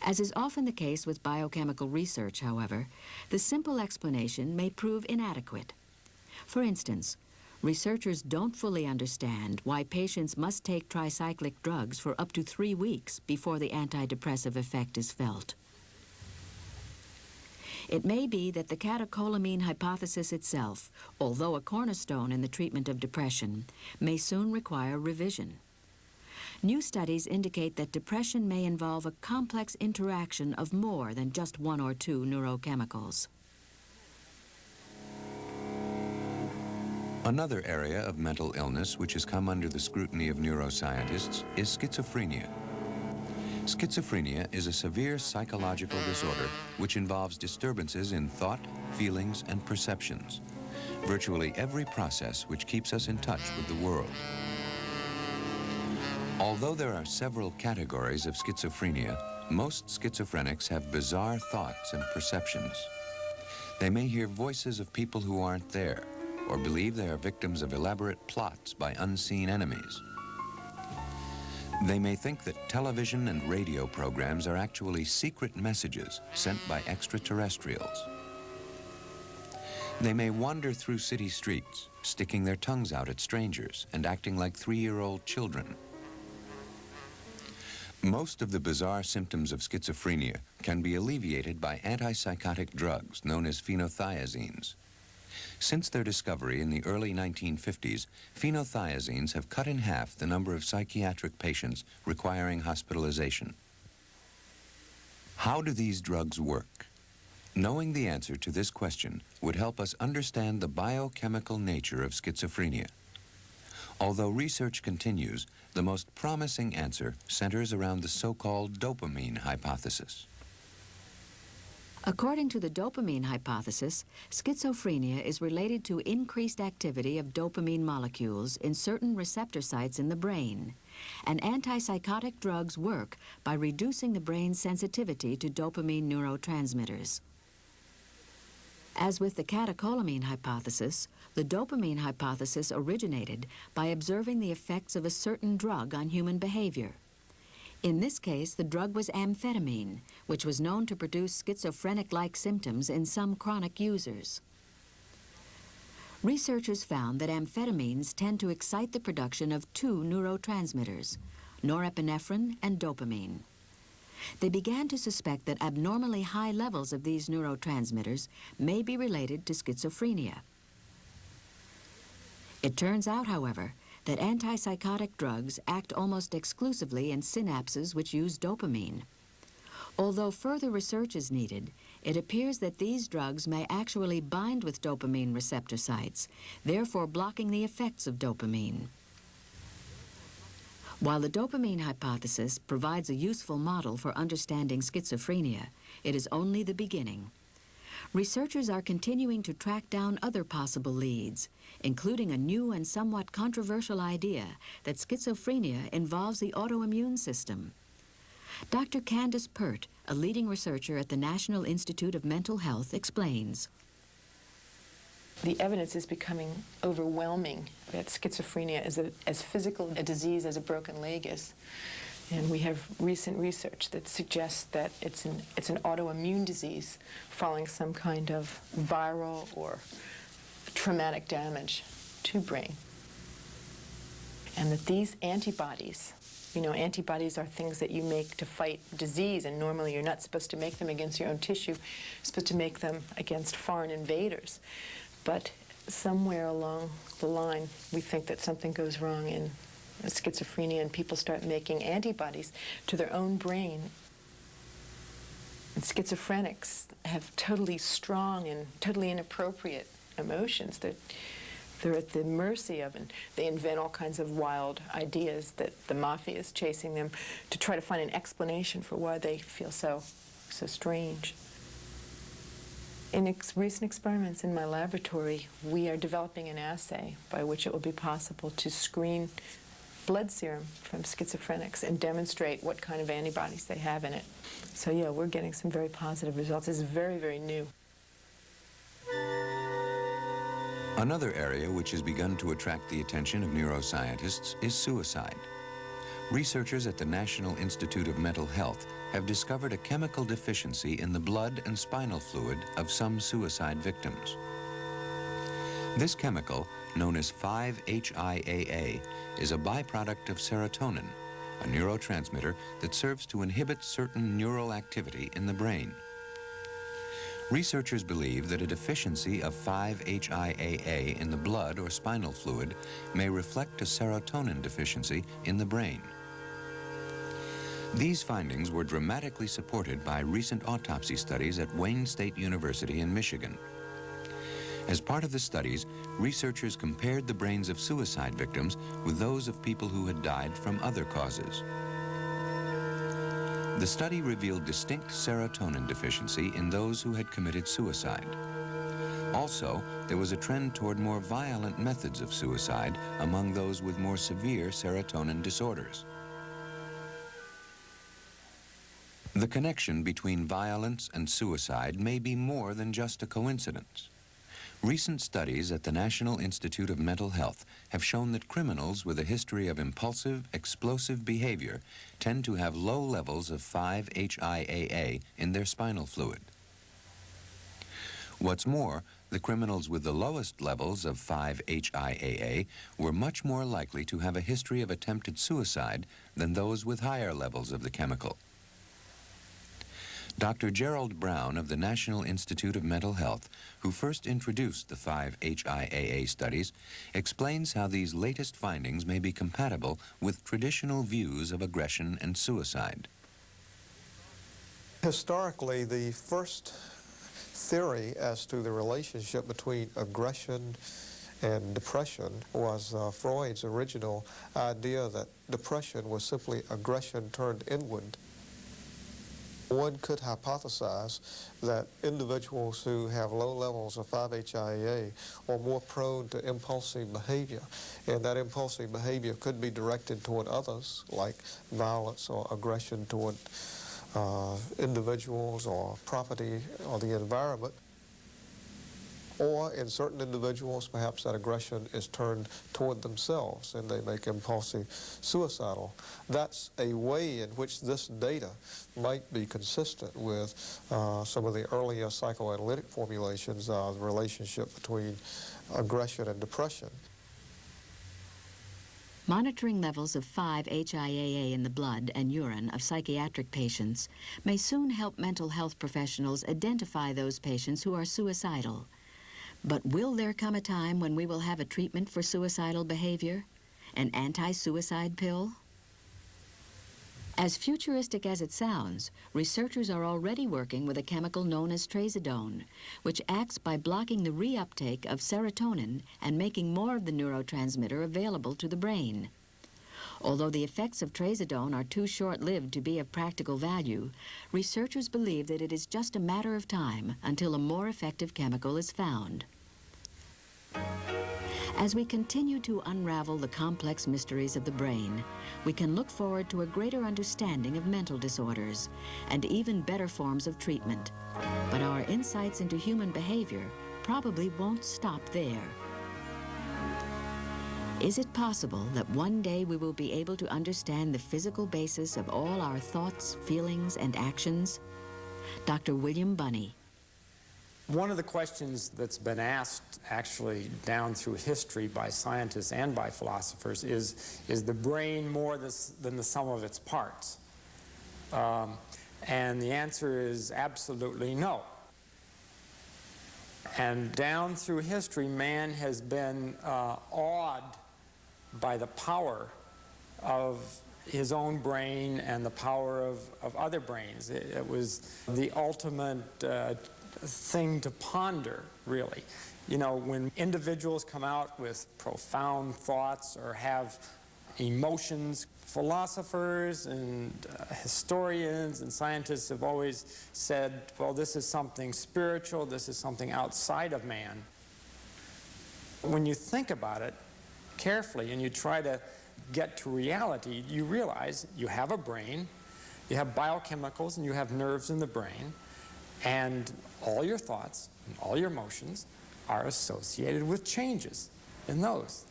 As is often the case with biochemical research, however, the simple explanation may prove inadequate. For instance, researchers don't fully understand why patients must take tricyclic drugs for up to 3 weeks before the antidepressive effect is felt. It may be that the catecholamine hypothesis itself, although a cornerstone in the treatment of depression, may soon require revision. New studies indicate that depression may involve a complex interaction of more than just 1 or 2 neurochemicals. Another area of mental illness which has come under the scrutiny of neuroscientists is schizophrenia. Schizophrenia is a severe psychological disorder which involves disturbances in thought, feelings, and perceptions. Virtually every process which keeps us in touch with the world. Although there are several categories of schizophrenia, most schizophrenics have bizarre thoughts and perceptions. They may hear voices of people who aren't there, or believe they are victims of elaborate plots by unseen enemies. They may think that television and radio programs are actually secret messages sent by extraterrestrials. They may wander through city streets, sticking their tongues out at strangers and acting like 3-year-old children. Most of the bizarre symptoms of schizophrenia can be alleviated by antipsychotic drugs known as phenothiazines. Since their discovery in the early 1950s, phenothiazines have cut in half the number of psychiatric patients requiring hospitalization. How do these drugs work? Knowing the answer to this question would help us understand the biochemical nature of schizophrenia. Although research continues, the most promising answer centers around the so-called dopamine hypothesis. According to the dopamine hypothesis, schizophrenia is related to increased activity of dopamine molecules in certain receptor sites in the brain, and antipsychotic drugs work by reducing the brain's sensitivity to dopamine neurotransmitters. As with the catecholamine hypothesis, the dopamine hypothesis originated by observing the effects of a certain drug on human behavior. In this case, the drug was amphetamine, which was known to produce schizophrenic-like symptoms in some chronic users. Researchers found that amphetamines tend to excite the production of 2 neurotransmitters, norepinephrine and dopamine. They began to suspect that abnormally high levels of these neurotransmitters may be related to schizophrenia. It turns out, however, that antipsychotic drugs act almost exclusively in synapses which use dopamine. Although further research is needed, it appears that these drugs may actually bind with dopamine receptor sites, therefore blocking the effects of dopamine. While the dopamine hypothesis provides a useful model for understanding schizophrenia, it is only the beginning. Researchers are continuing to track down other possible leads, including a new and somewhat controversial idea that schizophrenia involves the autoimmune system. Dr. Candace Pert, a leading researcher at the National Institute of Mental Health, explains. The evidence is becoming overwhelming that schizophrenia is as physical a disease as a broken leg is. And we have recent research that suggests that it's an autoimmune disease following some kind of viral or traumatic damage to brain. And that these antibodies, antibodies are things that you make to fight disease, and normally you're not supposed to make them against your own tissue. You're supposed to make them against foreign invaders. But somewhere along the line, we think that something goes wrong in schizophrenia, and people start making antibodies to their own brain. And schizophrenics have totally strong and totally inappropriate emotions that they're at the mercy of, and they invent all kinds of wild ideas that the mafia is chasing them to try to find an explanation for why they feel so strange. In recent experiments in my laboratory, we are developing an assay by which it will be possible to screen blood serum from schizophrenics and demonstrate what kind of antibodies they have in it. So yeah, we're getting some very positive results. It's very, very new. Another area which has begun to attract the attention of neuroscientists is suicide. Researchers at the National Institute of Mental Health have discovered a chemical deficiency in the blood and spinal fluid of some suicide victims. This chemical, known as 5-HIAA, is a byproduct of serotonin, a neurotransmitter that serves to inhibit certain neural activity in the brain. Researchers believe that a deficiency of 5-HIAA in the blood or spinal fluid may reflect a serotonin deficiency in the brain. These findings were dramatically supported by recent autopsy studies at Wayne State University in Michigan. As part of the studies, researchers compared the brains of suicide victims with those of people who had died from other causes. The study revealed distinct serotonin deficiency in those who had committed suicide. Also, there was a trend toward more violent methods of suicide among those with more severe serotonin disorders. The connection between violence and suicide may be more than just a coincidence. Recent studies at the National Institute of Mental Health have shown that criminals with a history of impulsive, explosive behavior tend to have low levels of 5-HIAA in their spinal fluid. What's more, the criminals with the lowest levels of 5-HIAA were much more likely to have a history of attempted suicide than those with higher levels of the chemical. Dr. Gerald Brown of the National Institute of Mental Health, who first introduced the 5-HIAA studies, explains how these latest findings may be compatible with traditional views of aggression and suicide. Historically, the first theory as to the relationship between aggression and depression was Freud's original idea that depression was simply aggression turned inward. One could hypothesize that individuals who have low levels of 5-HIAA are more prone to impulsive behavior, and that impulsive behavior could be directed toward others, like violence or aggression toward individuals or property or the environment. Or in certain individuals, perhaps that aggression is turned toward themselves and they make impulsive suicidal. That's a way in which this data might be consistent with some of the earlier psychoanalytic formulations of the relationship between aggression and depression. Monitoring levels of 5-HIAA in the blood and urine of psychiatric patients may soon help mental health professionals identify those patients who are suicidal. But will there come a time when we will have a treatment for suicidal behavior? An anti-suicide pill? As futuristic as it sounds, researchers are already working with a chemical known as trazodone, which acts by blocking the reuptake of serotonin and making more of the neurotransmitter available to the brain. Although the effects of trazodone are too short-lived to be of practical value, researchers believe that it is just a matter of time until a more effective chemical is found. As we continue to unravel the complex mysteries of the brain, we can look forward to a greater understanding of mental disorders and even better forms of treatment. But our insights into human behavior probably won't stop there. Is it possible that one day we will be able to understand the physical basis of all our thoughts, feelings, and actions? Dr. William Bunny. One of the questions that's been asked actually down through history by scientists and by philosophers is the brain more than the sum of its parts? And the answer is absolutely no. And down through history, man has been awed by the power of his own brain and the power of other brains. It was the ultimate thing to ponder, really. You know, when individuals come out with profound thoughts or have emotions, philosophers and historians and scientists have always said, well, this is something spiritual, this is something outside of man. When you think about it carefully and you try to get to reality, you realize you have a brain, you have biochemicals, and you have nerves in the brain, and all your thoughts and all your emotions are associated with changes in those.